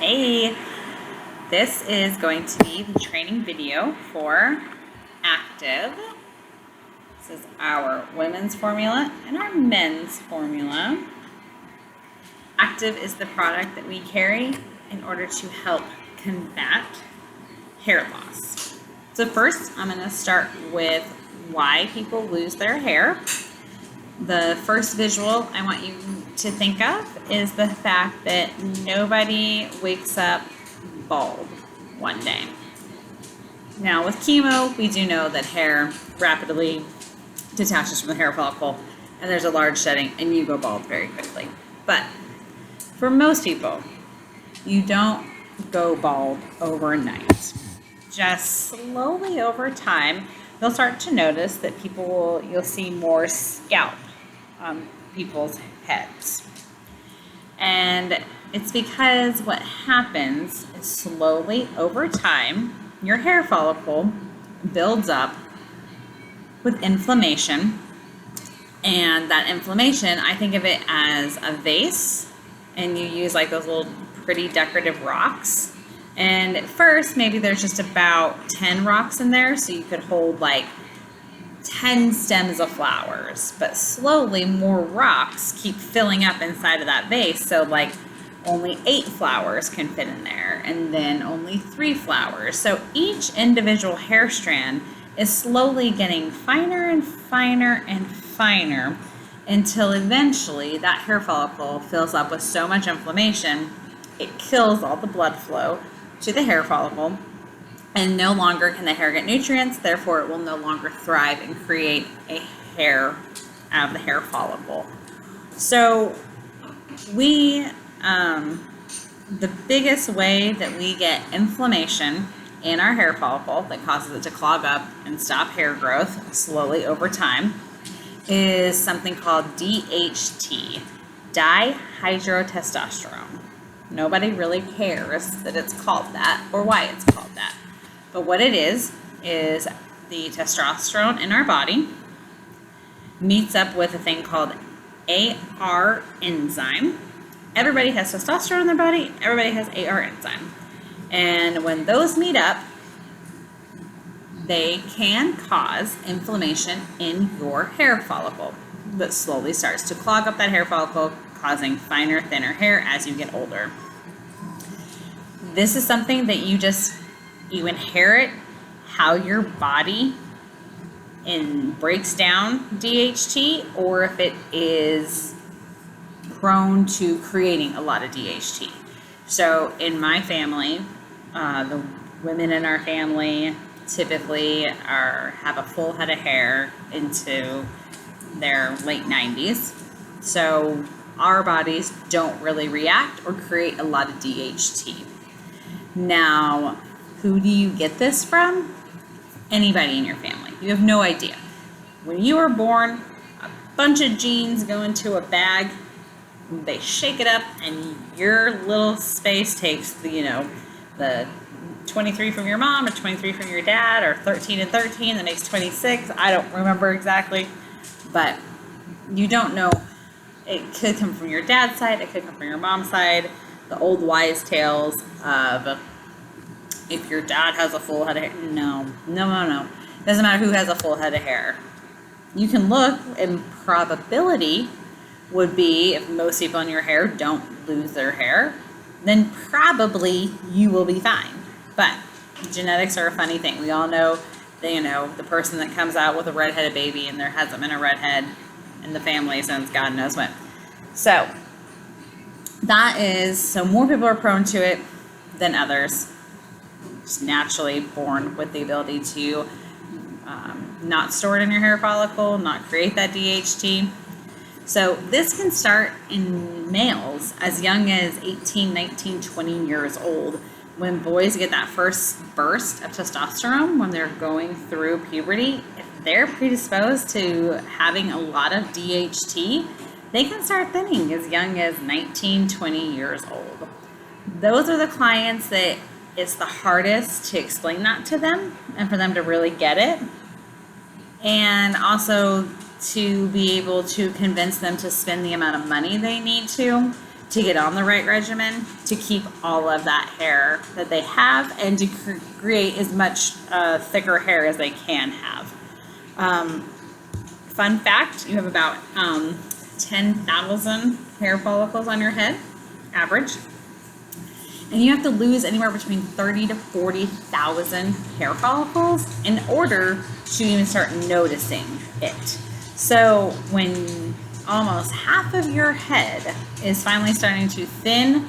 Hey, this is going to be the training video for Active. This is our women's formula and our men's formula. Active is the product that we carry in order to help combat hair loss. So first, I'm going to start with why people lose their hair. The first visual I want you to think of is the fact that nobody wakes up bald one day. Now with chemo, we do know that hair rapidly detaches from the hair follicle and there's a large shedding and you go bald very quickly. But for most people, you don't go bald overnight. Just slowly over time, you'll start to notice that you'll see more scalp on people's heads. And it's because what happens is slowly over time, your hair follicle builds up with inflammation. And that inflammation, I think of it as a vase, and you use like those little pretty decorative rocks. And at first, maybe there's just about 10 rocks in there, so you could hold like 10 stems of flowers, but slowly more rocks keep filling up inside of that vase. So like only 8 flowers can fit in there, and then only 3 flowers. So each individual hair strand is slowly getting finer and finer and finer until eventually that hair follicle fills up with so much inflammation, it kills all the blood flow to the hair follicle. And no longer can the hair get nutrients, therefore it will no longer thrive and create a hair out of the hair follicle. So the biggest way that we get inflammation in our hair follicle that causes it to clog up and stop hair growth slowly over time is something called DHT, dihydrotestosterone. Nobody really cares that it's called that or why it's called that. But what it is the testosterone in our body meets up with a thing called AR enzyme. Everybody has testosterone in their body. Everybody has AR enzyme. And when those meet up, they can cause inflammation in your hair follicle that slowly starts to clog up that hair follicle, causing finer, thinner hair as you get older. This is something that you inherit how your body breaks down DHT, or if it is prone to creating a lot of DHT. So in my family, the women in our family typically have a full head of hair into their late 90s. So our bodies don't really react or create a lot of DHT. Now, who do you get this from? Anybody in your family. You have no idea. When you were born, a bunch of genes go into a bag, they shake it up, and your little space takes the 23 from your mom, or 23 from your dad, or 13 and 13, that makes 26. I don't remember exactly, but you don't know. It could come from your dad's side, it could come from your mom's side. The old wise tales of if your dad has a full head of hair. No. Doesn't matter who has a full head of hair. You can look, and probability would be if most people in your hair don't lose their hair, then probably you will be fine. But genetics are a funny thing. We all know that, the person that comes out with a redheaded baby and there hasn't been a redhead in the family since God knows when. So more people are prone to it than others. Just naturally born with the ability to not store it in your hair follicle, not create that DHT. So this can start in males as young as 18, 19, 20 years old. When boys get that first burst of testosterone, when they're going through puberty, if they're predisposed to having a lot of DHT, they can start thinning as young as 19, 20 years old. Those are the clients that it's the hardest to explain that to them and for them to really get it. And also to be able to convince them to spend the amount of money they need to to get on the right regimen to keep all of that hair that they have and to create as much thicker hair as they can have. Fun fact, you have about 10,000 hair follicles on your head, average. And you have to lose anywhere between 30 to 40,000 hair follicles in order to even start noticing it. So when almost half of your head is finally starting to thin,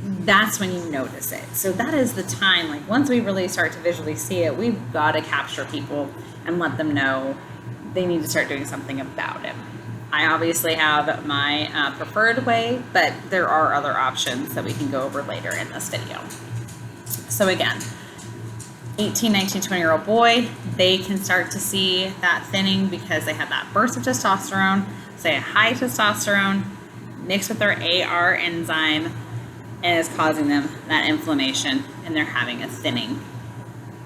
that's when you notice it. So that is the time, like once we really start to visually see it, we've got to capture people and let them know they need to start doing something about it. I obviously have my preferred way, but there are other options that we can go over later in this video. So again, 18, 19, 20-year-old boy, they can start to see that thinning because they have that burst of testosterone, say high testosterone, mixed with their AR enzyme, and is causing them that inflammation, and they're having a thinning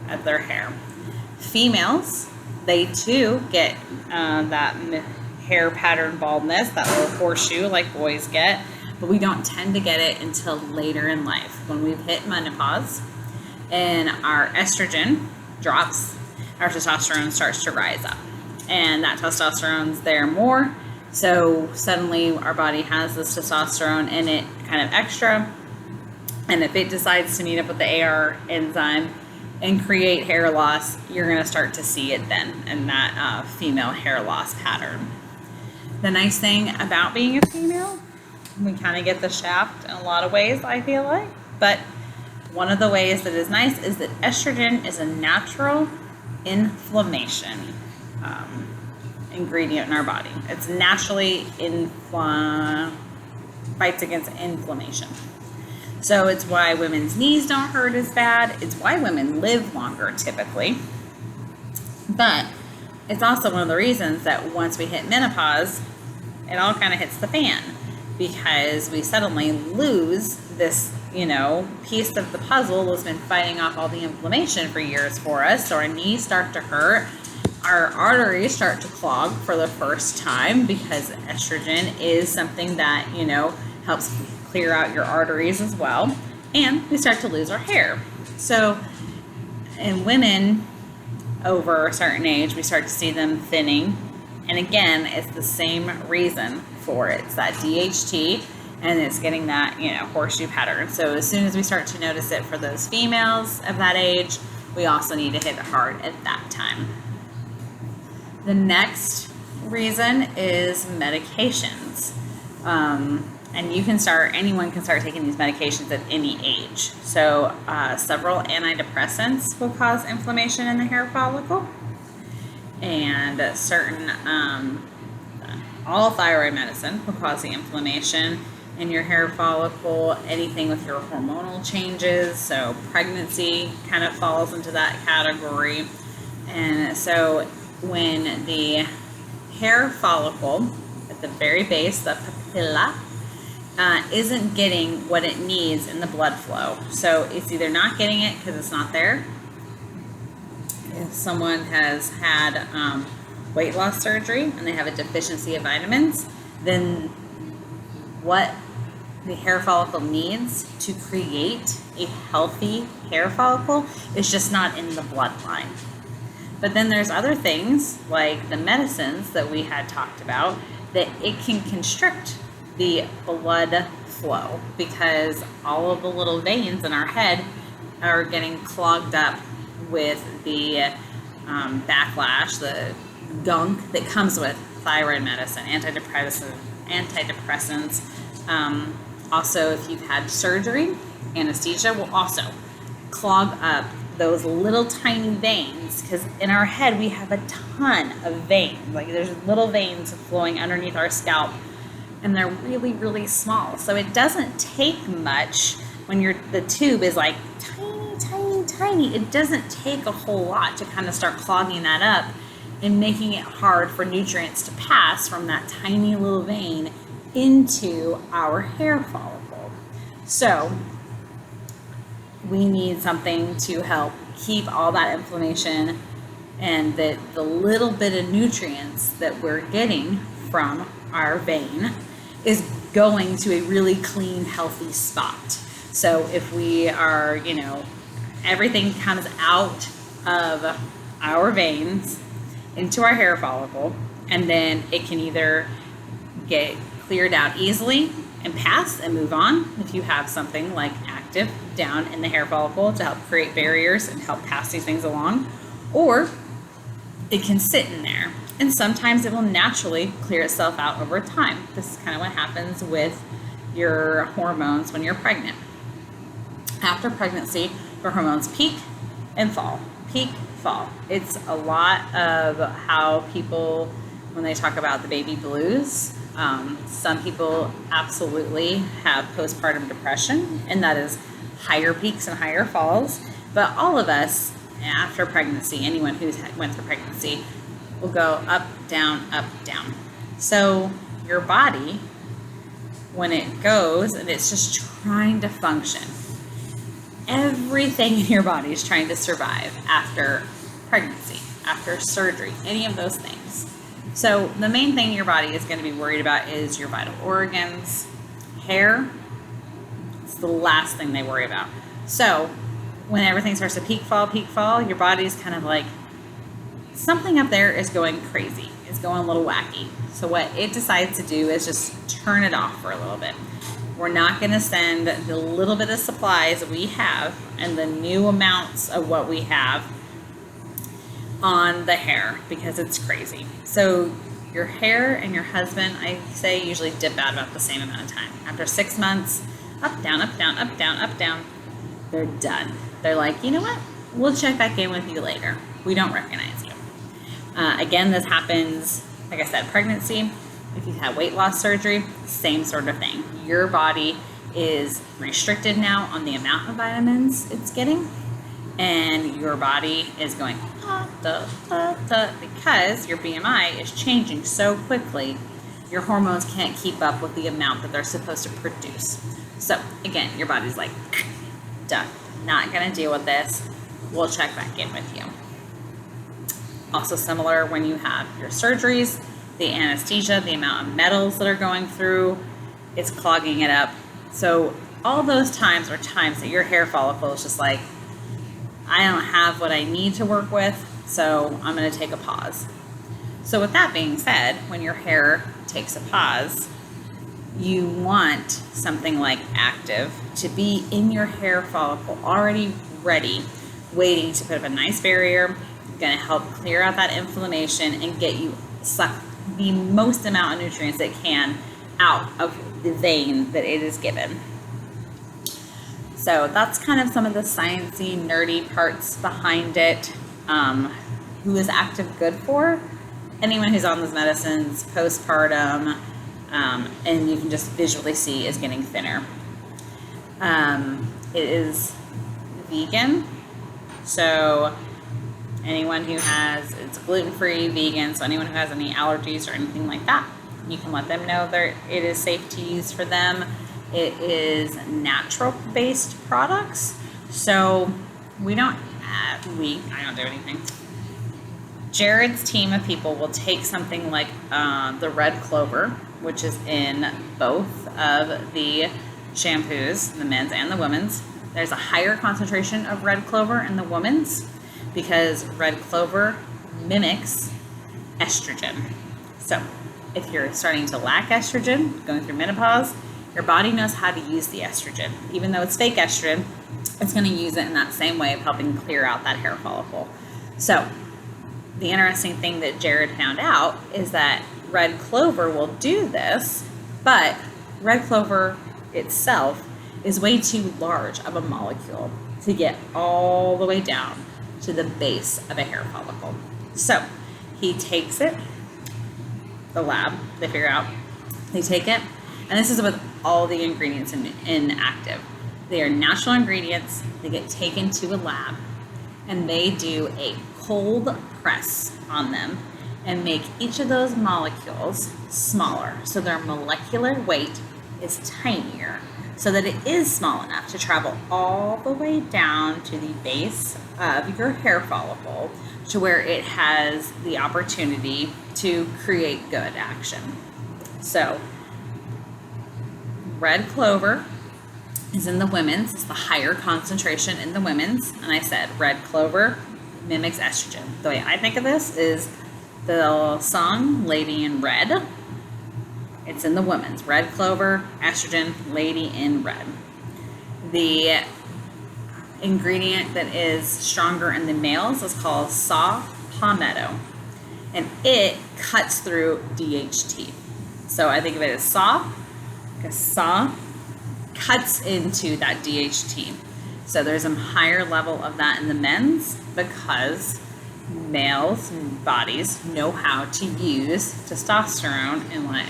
of their hair. Females, they too get that hair pattern baldness, that little horseshoe like boys get, but we don't tend to get it until later in life when we've hit menopause and our estrogen drops, our testosterone starts to rise up, and that testosterone's there more, so suddenly our body has this testosterone in it kind of extra, and if it decides to meet up with the AR enzyme and create hair loss, you're going to start to see it then in that female hair loss pattern. The nice thing about being a female, we kind of get the shaft in a lot of ways, I feel like, but one of the ways that is nice is that estrogen is a natural inflammation ingredient in our body. It's naturally fights against inflammation. So it's why women's knees don't hurt as bad. It's why women live longer typically. But it's also one of the reasons that once we hit menopause, it all kind of hits the fan because we suddenly lose this, piece of the puzzle that's been fighting off all the inflammation for years for us. So our knees start to hurt. Our arteries start to clog for the first time because estrogen is something that, helps clear out your arteries as well. And we start to lose our hair. So in women over a certain age, we start to see them thinning. And again, it's the same reason for it. It's that DHT, and it's getting that, horseshoe pattern. So as soon as we start to notice it for those females of that age, we also need to hit it hard at that time. The next reason is medications. And anyone can start taking these medications at any age. So several antidepressants will cause inflammation in the hair follicle. And certain, all thyroid medicine will cause the inflammation in your hair follicle. Anything with your hormonal changes, so pregnancy kind of falls into that category. And so when the hair follicle at the very base, the papilla, isn't getting what it needs in the blood flow. So it's either not getting it because it's not there. If someone has had weight loss surgery and they have a deficiency of vitamins, then what the hair follicle needs to create a healthy hair follicle is just not in the bloodline. But then there's other things like the medicines that we had talked about that it can constrict the blood flow because all of the little veins in our head are getting clogged up with the backlash, the gunk that comes with thyroid medicine, antidepressants. Also, if you've had surgery, anesthesia will also clog up those little tiny veins because in our head we have a ton of veins. Like there's little veins flowing underneath our scalp and they're really, really small. So it doesn't take much when the tube is like tiny. It doesn't take a whole lot to kind of start clogging that up and making it hard for nutrients to pass from that tiny little vein into our hair follicle. So we need something to help keep all that inflammation and the little bit of nutrients that we're getting from our vein is going to a really clean, healthy spot. So if we are, everything comes out of our veins into our hair follicle, and then it can either get cleared out easily and pass and move on if you have something like Actiiv down in the hair follicle to help create barriers and help pass these things along, or it can sit in there, and sometimes it will naturally clear itself out over time. This is kind of what happens with your hormones when you're pregnant. After pregnancy, your hormones peak and fall, peak, fall. It's a lot of how people, when they talk about the baby blues, some people absolutely have postpartum depression, and that is higher peaks and higher falls. But all of us, after pregnancy, anyone who's went through pregnancy, will go up, down, up, down. So your body, when it goes and it's just trying to function, everything in your body is trying to survive after pregnancy, after surgery, any of those things. So the main thing your body is going to be worried about is your vital organs. Hair, it's the last thing they worry about. So when everything starts to peak, fall, your body's kind of like, something up there is going crazy. It's going a little wacky. So what it decides to do is just turn it off for a little bit. We're not going to send the little bit of supplies we have and the new amounts of what we have on the hair because it's crazy. So your hair and your husband, I say, usually dip out about the same amount of time. After 6 months, up, down, up, down, up, down, up, down, they're done. They're like, you know what? We'll check back in with you later. We don't recognize you. Again, this happens, like I said, pregnancy. If you've had weight loss surgery, same sort of thing. Your body is restricted now on the amount of vitamins it's getting, and your body is going because your BMI is changing so quickly. Your hormones can't keep up with the amount that they're supposed to produce. So again, your body's like, done. Not going to deal with this. We'll check back in with you. Also similar when you have your surgeries, the anesthesia, the amount of metals that are going through, it's clogging it up. So all those times are times that your hair follicle is just like, I don't have what I need to work with, so I'm going to take a pause. So with that being said, when your hair takes a pause, you want something like Actiiv to be in your hair follicle already ready, waiting to put up a nice barrier, going to help clear out that inflammation and get you suck the most amount of nutrients it can out of the vein that it is given. So that's kind of some of the sciencey, nerdy parts behind it. Who is Actiiv good for? Anyone who's on those medicines, postpartum, and you can just visually see is getting thinner. It is vegan, so anyone who has, it's gluten-free, vegan, so anyone who has any allergies or anything like that, you can let them know that it is safe to use for them. It is natural-based products, so I don't do anything. Jared's team of people will take something like the red clover, which is in both of the shampoos, the men's and the women's. There's a higher concentration of red clover in the women's because red clover mimics estrogen. So if you're starting to lack estrogen, going through menopause, your body knows how to use the estrogen. Even though it's fake estrogen, it's going to use it in that same way of helping clear out that hair follicle. So the interesting thing that Jared found out is that red clover will do this, but red clover itself is way too large of a molecule to get all the way down to the base of a hair follicle. So he takes it, the lab, they figure out, they take it, and this is with all the ingredients in Actiiv. They are natural ingredients, they get taken to a lab, and they do a cold press on them and make each of those molecules smaller. So their molecular weight is tinier so that it is small enough to travel all the way down to the base of your hair follicle to where it has the opportunity to create good action. So red clover is in the women's. It's the higher concentration in the women's. And I said red clover mimics estrogen. The way I think of this is the song Lady in Red. It's in the women's. Red clover, estrogen, lady in red. The ingredient that is stronger in the males is called saw palmetto. And it cuts through DHT. So I think of it as saw, because saw cuts into that DHT. So there's a higher level of that in the men's because males' bodies know how to use testosterone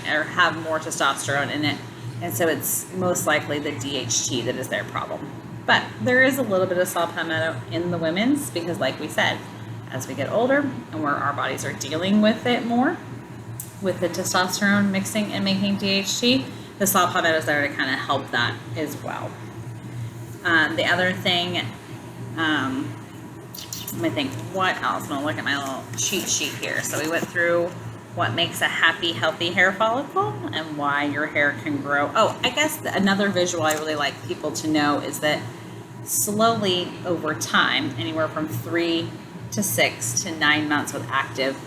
or have more testosterone in it. And so it's most likely the DHT that is their problem. But there is a little bit of saw palmetto in the women's because, like we said, as we get older and where our bodies are dealing with it more, with the testosterone mixing and making DHT, the saw palmetto is there to kind of help that as well. The other thing, let me think, what else? I'm gonna look at my little cheat sheet here. So we went through what makes a happy, healthy hair follicle and why your hair can grow. Oh, I guess another visual I really like people to know is that slowly over time, anywhere from 3 to 6 to 9 months with Active,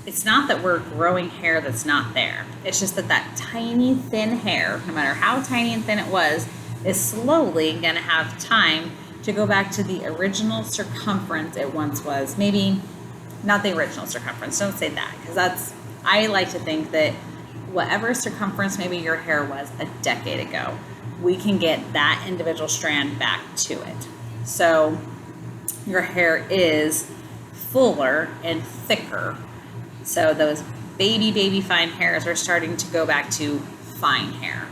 it's not that we're growing hair that's not there. It's just that tiny, thin hair, no matter how tiny and thin it was, is slowly going to have time to go back to the original circumference it once was. Maybe not the original circumference. Don't say that, because I like to think that whatever circumference maybe your hair was a decade ago, we can get that individual strand back to it. So your hair is fuller and thicker. So those baby fine hairs are starting to go back to fine hair.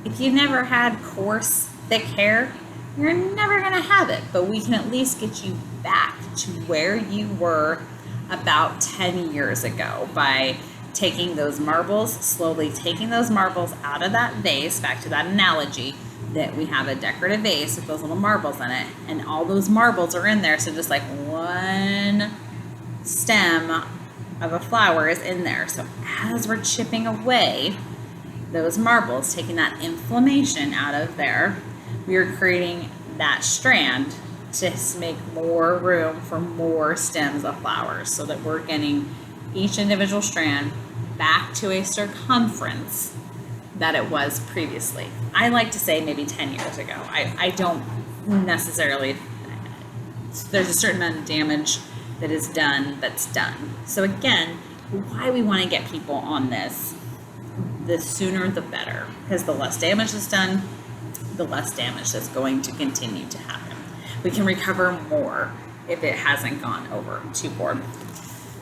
If you never had coarse, thick hair, you're never gonna have it, but we can at least get you back to where you were about 10 years ago by taking those marbles, slowly taking those marbles out of that vase, back to that analogy that we have a decorative vase with those little marbles in it, and all those marbles are in there, so just like one stem of a flower is in there. So as we're chipping away those marbles, taking that inflammation out of there, we are creating that strand to make more room for more stems of flowers so that we're getting each individual strand back to a circumference that it was previously. I like to say maybe 10 years ago. I don't necessarily, there's a certain amount of damage that is done that's done. So again, why we want to get people on this, the sooner the better, because the less damage is done, the less damage that's going to continue to happen. We can recover more if it hasn't gone over too far.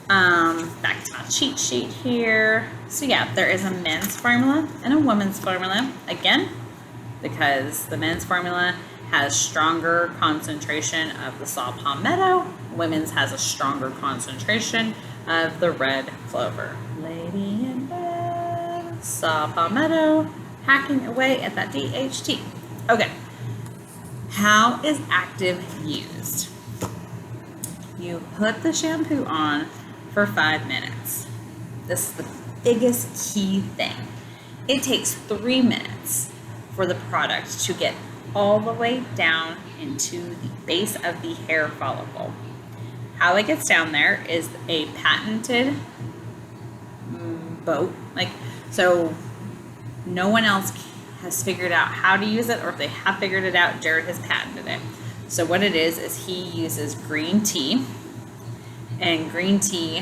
Back to my cheat sheet here. So yeah, there is a men's formula and a women's formula. Again, because the men's formula has stronger concentration of the saw palmetto, women's has a stronger concentration of the red clover. Lady in red, saw palmetto, hacking away at that DHT. Okay, how is Active used? You put the shampoo on for 5 minutes. This is the biggest key thing. It takes 3 minutes for the product to get all the way down into the base of the hair follicle. How it gets down there is a patented boat. So no one else has figured out how to use it, or if they have figured it out, Jared has patented it. So what it is he uses green tea, and green tea,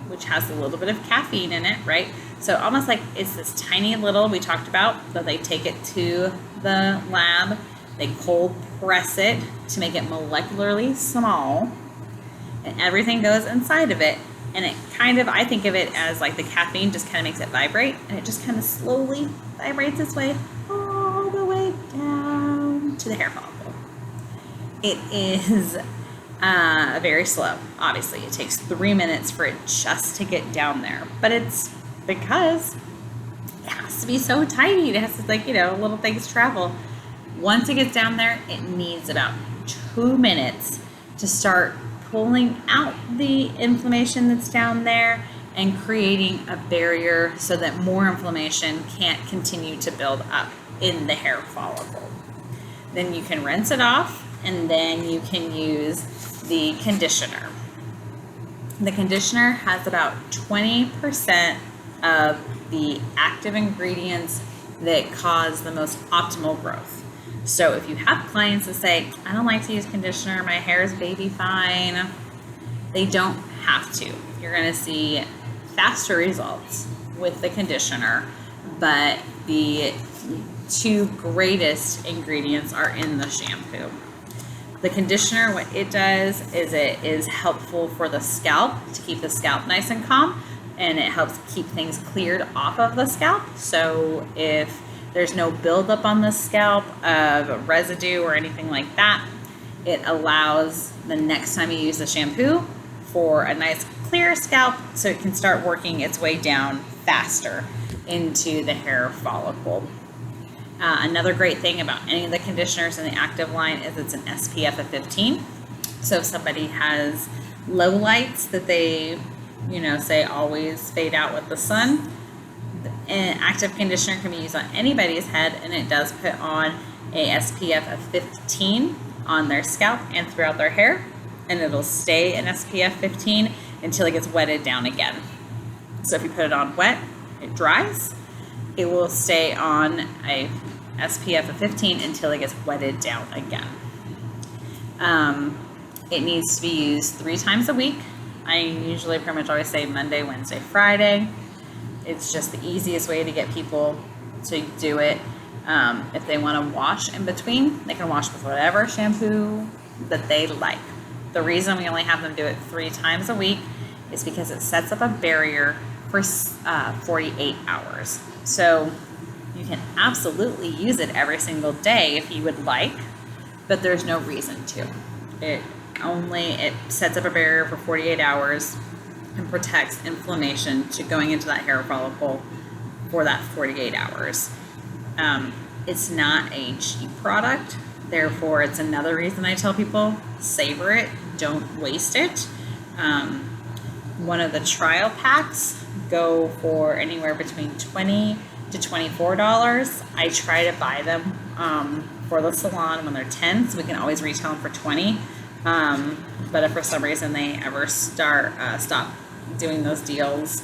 which has a little bit of caffeine in it, right? So almost like it's this tiny little, we talked about, that they take it to the lab, they cold press it to make it molecularly small, and everything goes inside of it. And it kind of, I think of it as like the caffeine just kind of makes it vibrate, and it just kind of slowly vibrates its way all the way down to the hair follicle. It is very slow. Obviously, it takes 3 minutes for it just to get down there, but it's because it has to be so tiny. It has to, little things travel. Once it gets down there, it needs about 2 minutes to start pulling out the inflammation that's down there and creating a barrier so that more inflammation can't continue to build up in the hair follicle. Then you can rinse it off, and then you can use the conditioner. The conditioner has about 20% of the active ingredients that cause the most optimal growth. So if you have clients that say, I don't like to use conditioner, my hair is baby fine, they don't have to. You're gonna see faster results with the conditioner, but the two greatest ingredients are in the shampoo. The conditioner, what it does is it is helpful for the scalp to keep the scalp nice and calm, and it helps keep things cleared off of the scalp. So if there's no buildup on the scalp of residue or anything like that, it allows the next time you use the shampoo for a nice clear scalp so it can start working its way down faster into the hair follicle. Another great thing about any of the conditioners in the Active line is it's an SPF of 15. So if somebody has low lights that they, say always fade out with the sun, an active conditioner can be used on anybody's head, and it does put on a SPF of 15 on their scalp and throughout their hair, and it'll stay an SPF 15 until it gets wetted down again. So if you put it on wet, it dries. It will stay on a SPF of 15 until it gets wetted down again. It needs to be used 3 times a week. I usually pretty much always say Monday, Wednesday, Friday. It's just the easiest way to get people to do it. If they want to wash in between, they can wash with whatever shampoo that they like. The reason we only have them do it 3 times a week is because it sets up a barrier for 48 hours. So you can absolutely use it every single day if you would like, but there's no reason to. It sets up a barrier for 48 hours and protects inflammation to going into that hair follicle for that 48 hours. It's not a cheap product, therefore it's another reason I tell people, savor it, don't waste it. One of the trial packs go for anywhere between $20 to $24. I try to buy them for the salon when they're 10, so we can always retail them for 20. But if for some reason they ever stop doing those deals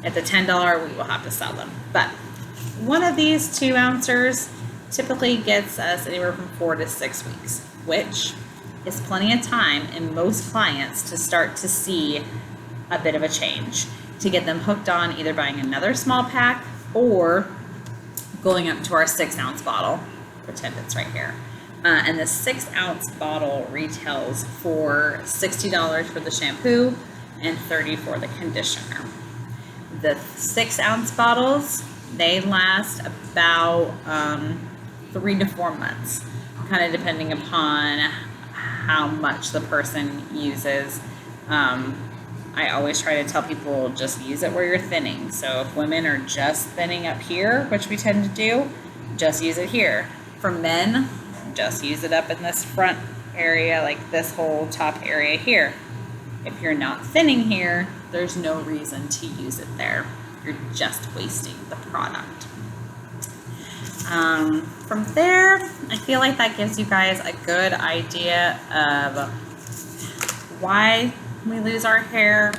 at the $10, we will have to sell them. But one of these 2 ounces typically gets us anywhere from 4 to 6 weeks, which is plenty of time in most clients to start to see a bit of a change, to get them hooked on either buying another small pack or going up to our 6-ounce bottle. Pretend it's right here. And the 6-ounce bottle retails for $60 for the shampoo and $30 for the conditioner. The 6-ounce bottles, they last about 3 to 4 months, kind of depending upon how much the person uses. I always try to tell people just use it where you're thinning. So if women are just thinning up here, which we tend to do, just use it here. For men, just use it up in this front area, like this whole top area here. If you're not thinning here, there's no reason to use it there. You're just wasting the product. From there, I feel like that gives you guys a good idea of why we lose our hair.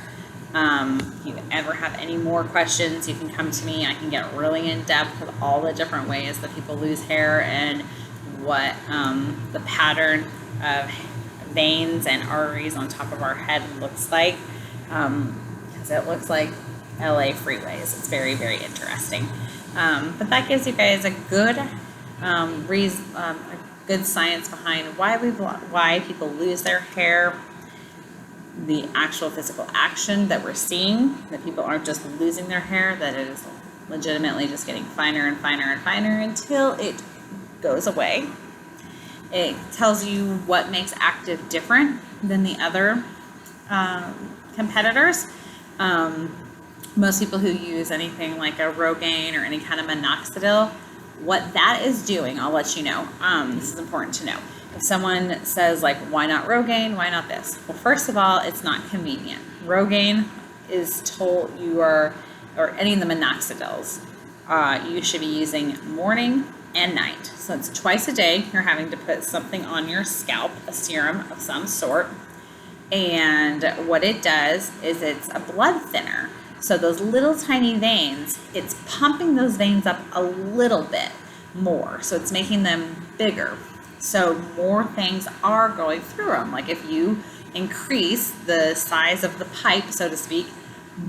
If you ever have any more questions, you can come to me. I can get really in depth with all the different ways that people lose hair and what the pattern of veins and arteries on top of our head looks like, because it looks like LA freeways. It's very, very interesting. But that gives you guys a good good science behind why people lose their hair, the actual physical action that we're seeing, that people aren't just losing their hair, that it is legitimately just getting finer and finer and finer until it goes away. It tells you what makes Active different than the other competitors. Most people who use anything like a Rogaine or any kind of minoxidil, what that is doing, I'll let you know. This is important to know. If someone says, like, why not Rogaine? Why not this? Well, first of all, it's not convenient. Rogaine is told or any of the minoxidils, you should be using morning and night. So it's twice a day you're having to put something on your scalp, a serum of some sort. And what it does is it's a blood thinner. So those little tiny veins, it's pumping those veins up a little bit more. So it's making them bigger. So more things are going through them. Like if you increase the size of the pipe, so to speak,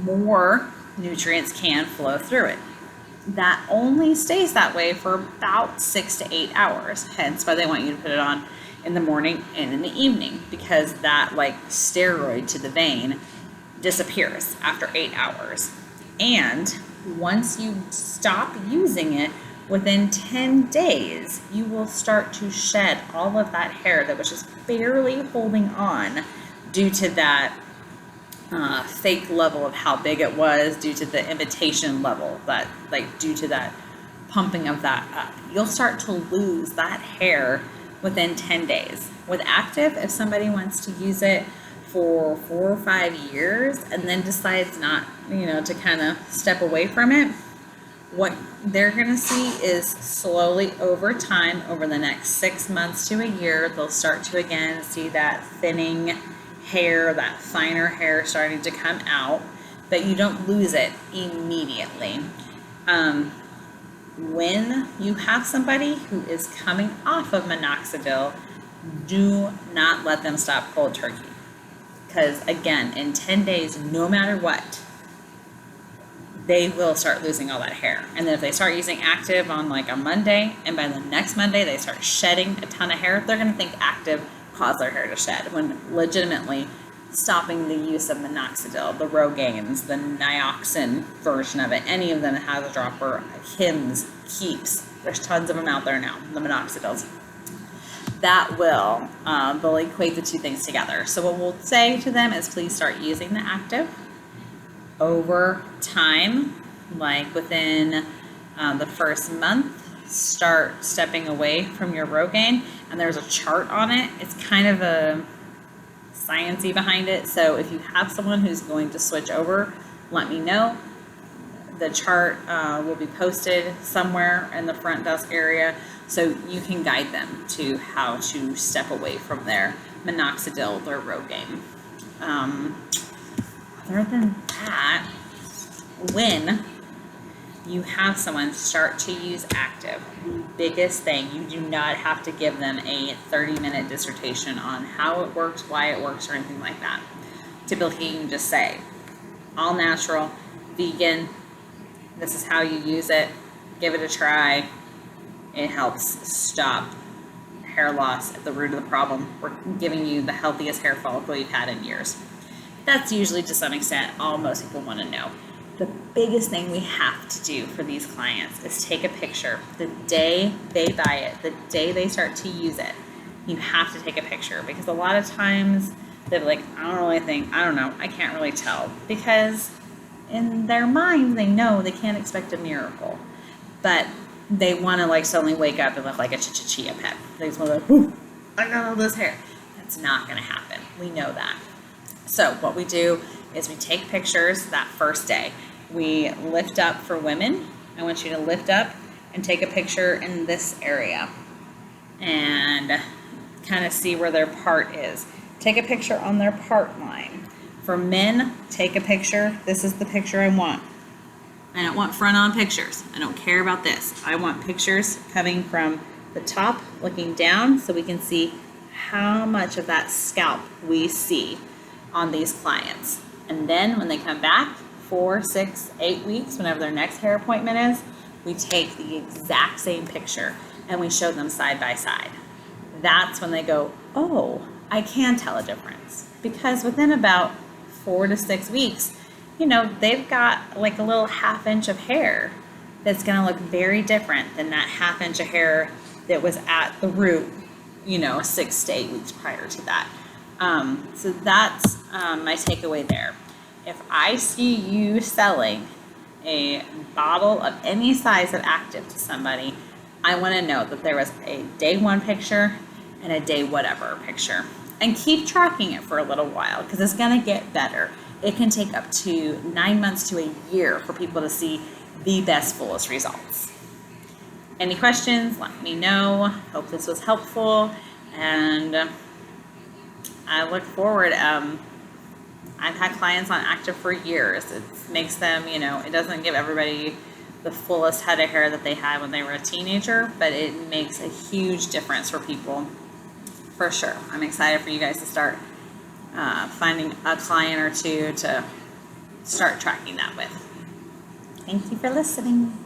more nutrients can flow through it. That only stays that way for about 6 to 8 hours. Hence why they want you to put it on in the morning and in the evening, because that like steroid to the vein disappears after 8 hours. And once you stop using it, within 10 days, you will start to shed all of that hair that was just barely holding on due to that fake level of how big it was, due to the imitation level, that like due to that pumping of that up. You'll start to lose that hair within 10 days. With Active, if somebody wants to use it for 4 or 5 years and then decides not, to kind of step away from it, what they're going to see is slowly over time, over the next 6 months to a year, they'll start to again see that thinning hair, that finer hair starting to come out, but you don't lose it immediately. When you have somebody who is coming off of minoxidil, do not let them stop cold turkey. Because again, in 10 days, no matter what, they will start losing all that hair. And then if they start using Active on like a Monday, and by the next Monday they start shedding a ton of hair, they're going to think Active caused their hair to shed, when legitimately stopping the use of minoxidil, the Rogaines, the Nioxin version of it, any of them that has a dropper, Hims, Keeps, there's tons of them out there now, the minoxidils. That will, they'll equate the two things together. So what we'll say to them is please start using the Active. Over time, like within the first month, start stepping away from your Rogaine, and there's a chart on it. It's kind of a science-y behind it, so if you have someone who's going to switch over, let me know. The chart will be posted somewhere in the front desk area, so you can guide them to how to step away from their minoxidil, their Rogaine. Other than that, when you have someone start to use Active, the biggest thing, you do not have to give them a 30-minute dissertation on how it works, why it works, or anything like that. Typically, you can just say, all natural, vegan, this is how you use it, give it a try. It helps stop hair loss at the root of the problem. We're giving you the healthiest hair follicle you've had in years. That's usually, to some extent, all most people want to know. The biggest thing we have to do for these clients is take a picture the day they buy it, the day they start to use it. You have to take a picture, because a lot of times they're like, I don't really think, I don't know, I can't really tell. Because in their mind, they know they can't expect a miracle. But they want to like suddenly wake up and look like a chia pet. They just want to, whoo, I got all this hair. That's not going to happen. We know that. So what we do is we take pictures that first day. We lift up for women. I want you to lift up and take a picture in this area and kind of see where their part is. Take a picture on their part line. For men, take a picture. This is the picture I want. I don't want front-on pictures. I don't care about this. I want pictures coming from the top, looking down, so we can see how much of that scalp we see on these clients. And then when they come back, 4, 6, 8 weeks, whenever their next hair appointment is, we take the exact same picture and we show them side by side. That's when they go, oh, I can tell a difference. Because within about 4 to 6 weeks, they've got like a little ½ inch of hair that's going to look very different than that ½ inch of hair that was at the root, 6 to 8 weeks prior to that. So that's my takeaway there. If I see you selling a bottle of any size of Active to somebody, I want to know that there was a day 1 picture and a day whatever picture. And keep tracking it for a little while, because it's going to get better. It can take up to 9 months to a year for people to see the best, fullest results. Any questions, let me know. Hope this was helpful, and I look forward. I've had clients on Active for years. It makes them, it doesn't give everybody the fullest head of hair that they had when they were a teenager, but it makes a huge difference for people, for sure. I'm excited for you guys to start finding a client or two to start tracking that with. Thank you for listening.